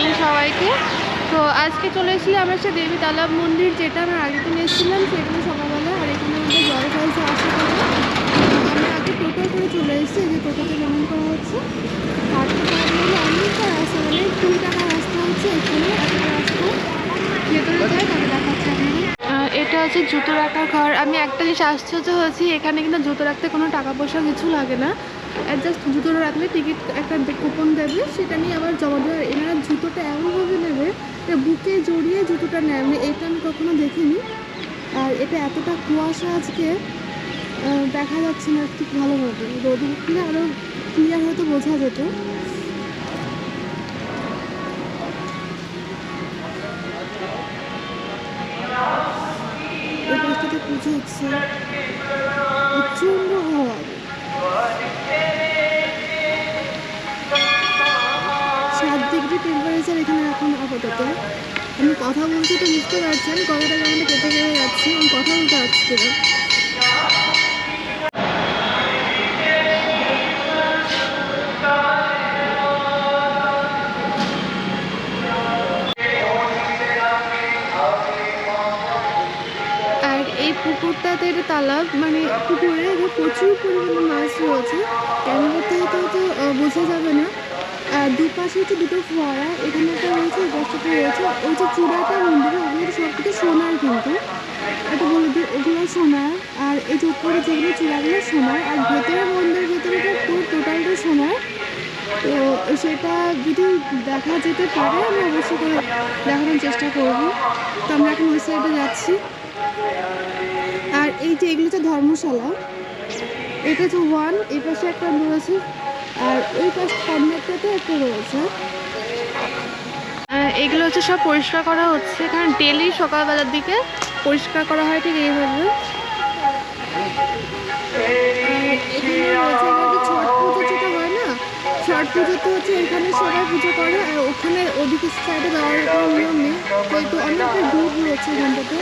Morning সবাইকে। তো আজকে চলে এসেছি আমরা সে দেবী তালাব মন্দির, যেটা আমরা আগের দিন এসেছিলাম সেখানে সকালবেলা। আর এখানে আমাদের জল ফলসে আসা করে আমরা আগে টোটো করে চলে এসেছি, যে টোটোতে পেমেন্ট করা হচ্ছে। হাঁটতে পারলে অনেকটা রাস্তা, মানে 2 টাকা রাস্তা হচ্ছে এখানে, একটা রাস্তা ভেতরে যায় তাকে দেখাচ্ছে আপনাদের। এটা হচ্ছে জুতো রাখার ঘর। আমি একটা জিনিস আশ্চর্য হয়েছি, এখানে কিন্তু জুতো রাখতে কোনো টাকা পয়সা কিছু লাগে না। জাস্ট জুতোটা রাখলে টিকিট একটা কুপন দেবে, সেটা নিয়ে আবার জমা দেবে। এনারা জুতোটা এমনভাবে নেবে যে বুকে জড়িয়ে জুতোটা নেয়, মানে এটা আমি কখনো দেখিনি। আর এটা এতটা কুয়াশা আজকে, দেখা যাচ্ছে না ঠিক ভালোভাবে। রোদ উঠলে আরও ক্লিয়ার হয়তো বোঝা যেত। এই পাশটাতে পুজো হচ্ছে, প্রচণ্ড হওয়া। 7 ডিগ্রি টেম্পারেচার এখানে এখন আপাতত। আমি কথা বলছি তো বুঝতে পারছেন, কথাটা কেমন কেটে কেটে যাচ্ছে, আমি কথা বলতে পারছি না। আর এই পুকুরটাতে এটা তালাব, মানে পুকুরে প্রচুর পরিমাণে মাছ রয়েছে। ক্যামেরা থেকে তো বোঝা যাবে না। আর দুপাশে হচ্ছে দুটো ফোয়ারা, এখানে একটা রয়েছে, এই পাশটাতে রয়েছে। ওই যে চূড়াটা মন্দিরে, ওগুলো সব কিছু সোনার, কিন্তু এটা বলে দিই ওগুলো সোনার। আর এই যে উপরে যেগুলো চূড়াগুলো সোনার, আর ভেতরে মন্দিরের ভেতরেটা পুরো টোটালটা সোনার। তো সেটা যদি দেখা যেতে পারে আমি অবশ্যই করে দেখানোর চেষ্টা করব। তো আমরা এখন ওই সাইডে যাচ্ছি। আর এই যে এগুলো হচ্ছে ধর্মশালা, এটা হচ্ছে 1, এই পাশে একটা রয়েছে, আর ওই পাশ কর্নারটাতে একটা রয়েছে। এগুলো হচ্ছে সব পরিষ্কার করা হচ্ছে, কারণ ডেলি সকালবেলার দিকে পরিষ্কার করা হয় ঠিক এইভাবে। এখানে রয়েছে ছট পুজো, যেটা হয় না, ছট পুজোতে হচ্ছে এখানে সবাই পুজো করে। আর ওখানে ওদিকে সাইডে যাওয়ার কোনো নিয়ম নেই, তো একটু অনেকটা দূর রয়েছে এখানটাতে।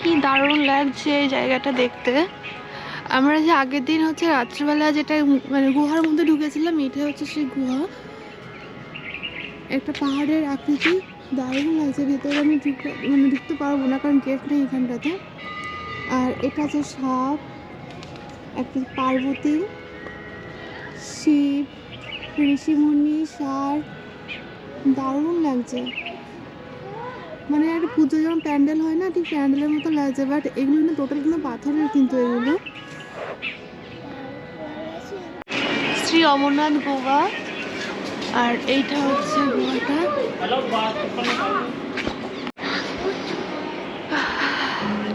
কি দারুণ লাগছে এই জায়গাটা দেখতে। আমরা যে আগের দিন হচ্ছে রাত্রিবেলা যেটা মানে গুহার মধ্যে ঢুকেছিলাম, এটা হচ্ছে সেই গুহা। একটা পাহাড়ের আকৃতি, দারুণ লাগছে। ভেতরে আমি ঢুকতে পারবো না, কারণ গেট নেই এখানটাতে। আর এটা হচ্ছে সাপ, একটা পার্বতী, শিব, ঋষিমুনি, ষাঁড়, দারুণ লাগছে। মানে একটা পুজো যেমন প্যান্ডেল হয় না, ঠিক প্যান্ডেলের মতো লাগছে। বাট এগুলো কিন্তু টোটাল কিন্তু পাথরের, কিন্তু এগুলো শ্রী অমরনাথ গুহা। আর এইটা হচ্ছে গুহাটা।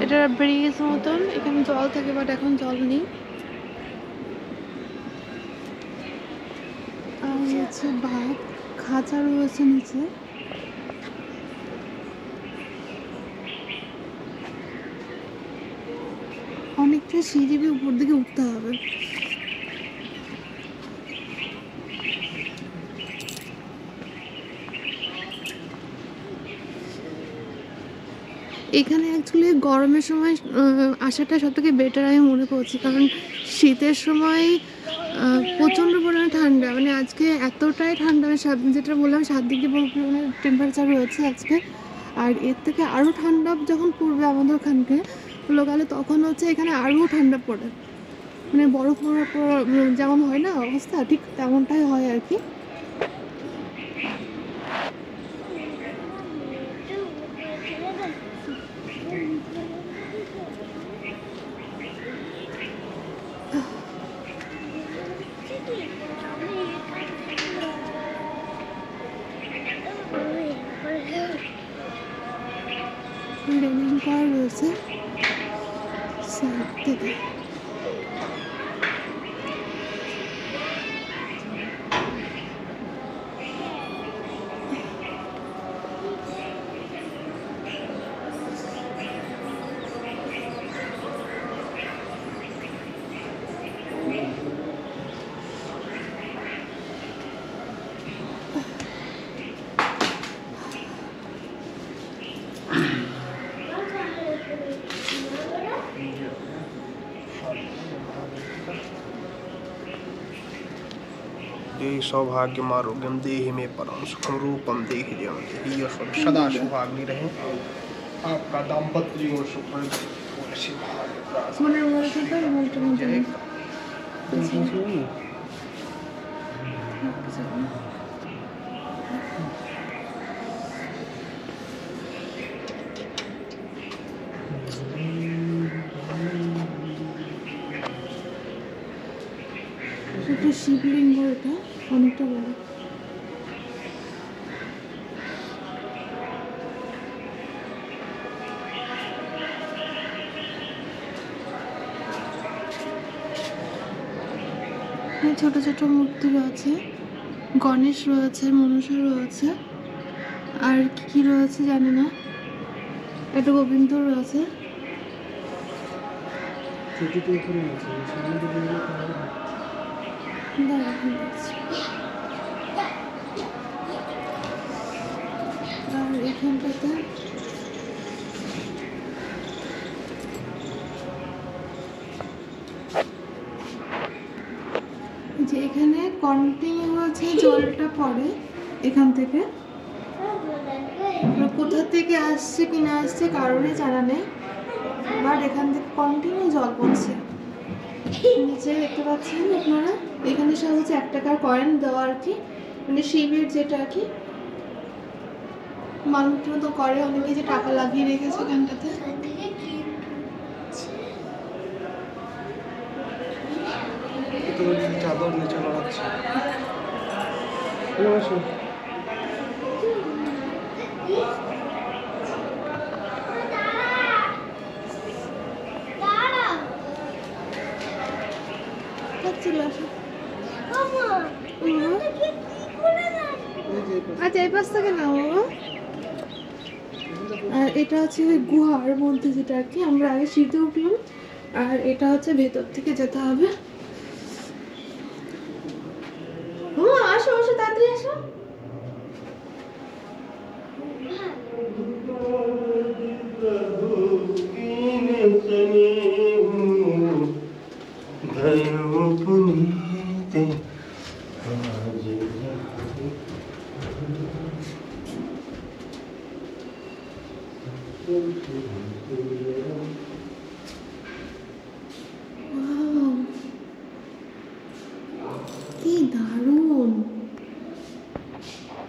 এটা ব্রিজ মতন, এখানে জল থাকে, বাট এখন জল নেই। আর হচ্ছে বাঘ, খাঁচা রয়েছে নিচে। অনেকটা সিঁড়ি দিয়ে উপর দিকে উঠতে হবে। এখানে অ্যাকচুয়ালি গরমের সময় আসাটা সব থেকে বেটার আমি মনে করছি, কারণ শীতের সময় প্রচণ্ড পরিমাণে ঠান্ডা। মানে আজকে এতটাই ঠান্ডা, যেটা বললাম 7 ডিগ্রি পরিমাণে টেম্পারেচার রয়েছে আজকে। আর এর থেকে আরও ঠান্ডা যখন পড়বে আমাদের ওখানকে লোকালে, তখন হচ্ছে এখানে আরও ঠান্ডা পড়ে। মানে বরফ পড়ার পর যেমন হয় না অবস্থা, ঠিক তেমনটাই হয় আর কি। রেলিং করা রয়েছে সাইড থেকে। देहि सौभाग्यम आरोग्यम देहि में परम सुखम रूपम देहि जयम देहि यश सदा सुहागनी रहे आपका दाम्पत्य जीवन सुखमय একটা শিবলিঙ্গ, এটা অনেকটা বড়। ছোট ছোট মূর্তি রয়েছে, গণেশ রয়েছে, মনসা রয়েছে, আর কি কি রয়েছে জানি না, একটা গোবিন্দ রয়েছে। আর এখানটাতে যে এখানে কন্টিনিউ আছে জলটা পড়ে এখান থেকে, কোথা থেকে আসছে কি না আসছে কারণে জানা নেই, বাট এখান থেকে কন্টিনিউ জল পড়ছে। নিচে দেখতে পাচ্ছেন আপনারা, এখানে সব হচ্ছে 1 টাকার কয়েন দেওয়া আর কি, মানে শিবের যেটা আর কি মানুষ তো করে, অনেকে যে টাকা লাগিয়ে রেখেছে এখানটাতে। চাদর নিচে নামাচ্ছে। আচ্ছা এই পাশ থেকে নাও। আর এটা হচ্ছে ওই গুহার মধ্যে যেটা আর কি, আমরা আগে সিঁড়িতে উঠলাম, আর এটা হচ্ছে ভেতর থেকে যেতে হবে। আসো আসো তাড়াতাড়ি আসো। কি দারুণ,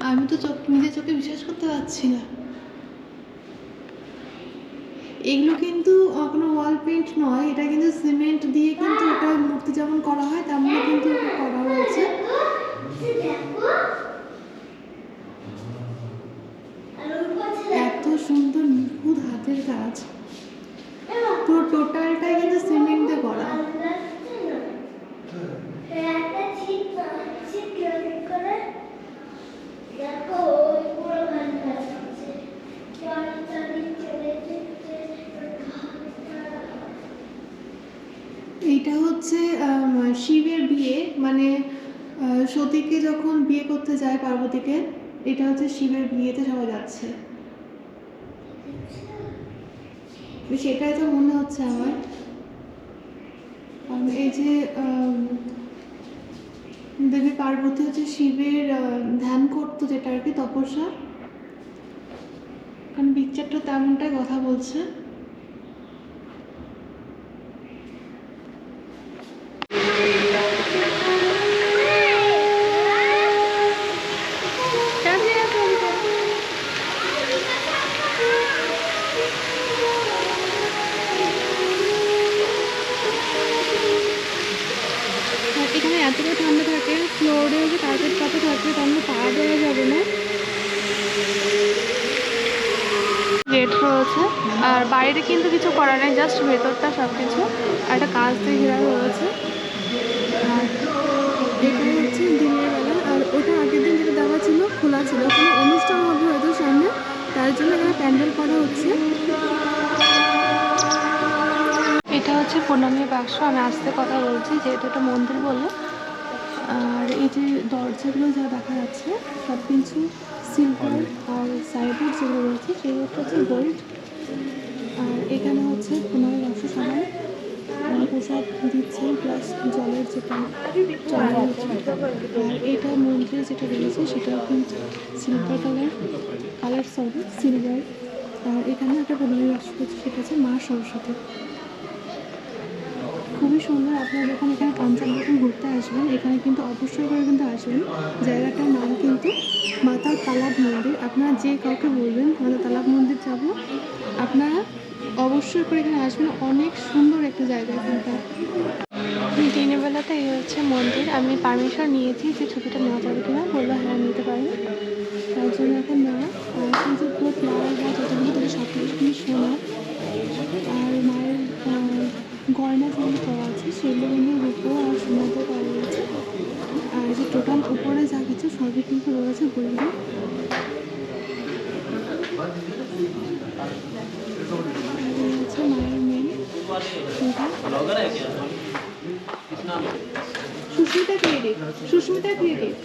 আমি তো নিজের চোখে বিশ্বাস করতে পারছি না। এগুলো কিন্তু কোনো ওয়াল পেইন্ট নয়, এটা কিন্তু সিমেন্ট দিয়ে কিন্তু এটা মূর্তি যেমন করা হয় তেমনই কিন্তু করা হয়েছে। এত সুন্দর নিখুঁত হাতের কাজ, পুরো টোটালটাই কিন্তু সিমেন্ট দিয়ে করা। এইটা হচ্ছে শিবের বিয়ে, মানে সতীকে যখন বিয়ে করতে যায় পার্বতীকে, এটা হচ্ছে শিবের বিয়েতে সবাই যাচ্ছে, সেটাই তো মনে হচ্ছে আমার। এই যে দেবী পার্বতী হচ্ছে শিবের ধ্যান করতো যেটা আর কি, তপস্যা, কারণ পিকচারটা তেমনটাই কথা বলছে। এখানে এতটা ঠান্ডা থাকে, ফ্লোরে যে কার্পেট পাতা থাকে তাহলে পা দেওয়া যাবে না। গেট রয়েছে, আর বাইরে কিন্তু কিছু করা নেই, জাস্ট ভেতরটা সব কিছু একটা কাঁচ দিয়ে ঘেরা রয়েছে। আর এখানে হচ্ছে দিনের বেলা, আর ওটা আগের দিন যেটা দেওয়া ছিল খোলা ছিল, ওখানে অনুষ্ঠান হবে হয়তো সামনে, তার জন্য এখানে প্যান্ডেল করা হচ্ছে। এটা হচ্ছে প্রণামী বাক্স, আমি আসতে কথা বলছি যেহেতু এটা মন্দির বলে। আর এই যে দরজাগুলো যা দেখা যাচ্ছে সব কিছু সিলভার, আর সাইডের যেগুলো রয়েছে সেগুলো হচ্ছে গোল্ড। আর এখানে হচ্ছে প্রণামী বাক্স সবাই প্রসাদ দিচ্ছেন, প্লাস জলের যেটা চড়ানো হচ্ছে। আর এটা মন্দিরে যেটা রয়েছে সেটাও কিন্তু সিলভার কালার সিলভার। আর এখানে একটা প্রণামী বাক্স করছে, সেটা হচ্ছে মা সরস্বতী। খুবই সুন্দর। আপনারা যখন এখানে কাঞ্চনজঙ্ঘা ঘুরতে আসবেন, এখানে কিন্তু অবশ্যই করে কিন্তু আসবেন। জায়গাটার নাম কিন্তু মাতা তালাব মন্দির। আপনারা যে কাউকে বলবেন মাতা তালাব মন্দির যাব, আপনারা অবশ্যই করে এখানে আসবেন। অনেক সুন্দর একটা জায়গা এখানটা। দিনের বেলাতে এই হচ্ছে মন্দির। আমি পারমিশন নিয়েছি যে ছবিটা নেওয়া যাবে কিনা, বললো হ্যাঁ নিতে পারেন। তার জন্য এখন নেওয়া। আর এখন যে পুরো ফ্লাওয়ার বা যতগুলো তাদের সব কিছু কিন্তু সোনা। আর মায়ের গয়না যেগুলো করা আছে সেগুলো কিন্তু রূপো আর সোনাতে করা রয়েছে। আর যে টোটাল উপরে যা কিছু সবই কিন্তু রয়েছে গোল্ডেন। হচ্ছে মায়ের মেন সুস্মিতা ক্রিয়েটিভ।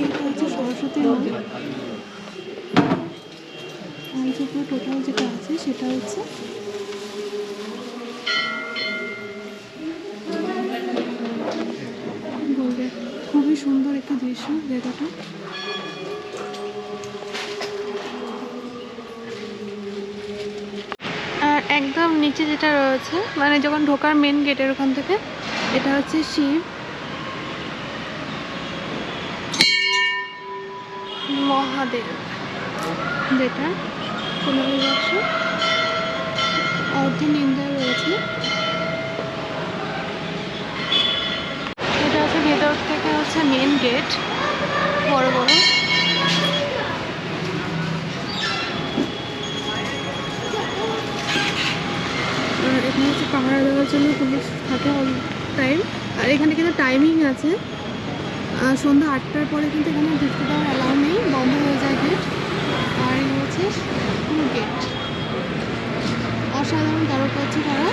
এটা হচ্ছে সরস্বতী মা। আর যে পুরো টোটাল যেটা আছে সেটা হচ্ছে গোল্ডেন। খুবই সুন্দর একটা দৃশ্য জায়গাটা। আর একদম নিচে যেটা রয়েছে, মানে যখন ঢোকার মেন গেটের ওখান থেকে, এটা হচ্ছে শিব মহাদেব, যেটা প্রণামী বাক্স অর্ধ নিন্দায় রয়েছে। এটা হচ্ছে ভেতর থেকে হচ্ছে মেন গেট, বড় বড়। এখানে হচ্ছে পাহারা দেওয়ার জন্য পুলিশ থাকে অল টাইম। আর এখানে কিন্তু টাইমিং আছে, সন্ধ্যা 8টার পরে কিন্তু এখানে ঢুকতে দেওয়ার অ্যালাউ নেই, বন্ধ হয়ে যায় গেট। আর এই হচ্ছে পুরো গেট, অসাধারণ কারুকার্য করা।